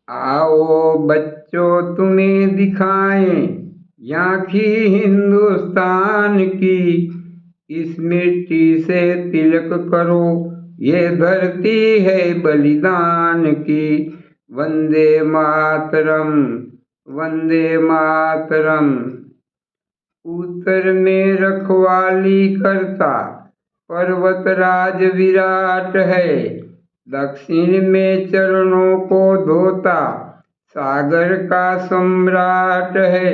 आओ बच्चों तुम्हें दिखाएं झांकी हिंदुस्तान की। इस मिट्टी से तिलक करो, ये धरती है बलिदान की। वंदे मातरम, वंदे मातरम। उत्तर में रखवाली करता पर्वतराज विराट है। दक्षिण में चरणों को धोता सागर का सम्राट है।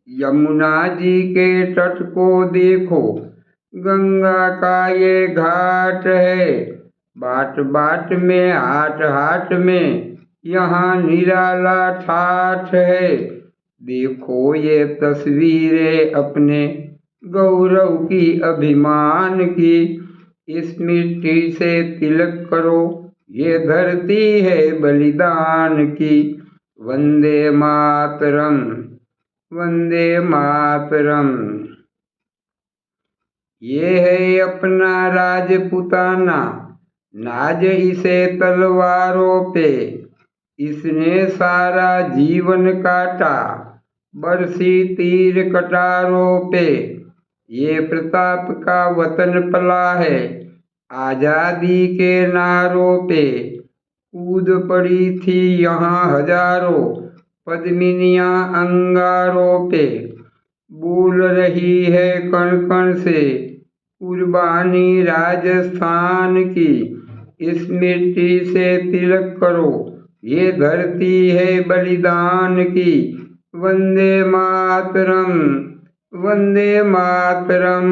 यमुना जी के तट को देखो, गंगा का ये घाट है। बाट बाट में हाट हाट में यहाँ निराला ठाठ है। देखो ये तस्वीरें अपने गौरव की, अभिमान की। इस मिट्टी से तिलक करो, ये धरती है बलिदान की। वंदे मातरम, वंदे मातरम। ये है अपना राजपुताना, नाज इसे तलवारों पे। इसने सारा जीवन काटा बरसी तीर कटारों पे। ये प्रताप का वतन पला है आजादी के नारों पे। कूद पड़ी थी यहाँ हजारों पद्मिनियां अंगारों पे। बोल रही है कण कण से कुर्बानी राजस्थान की। इस मिट्टी से तिलक करो, ये धरती है बलिदान की। वंदे मातरम, वंदे मातरम।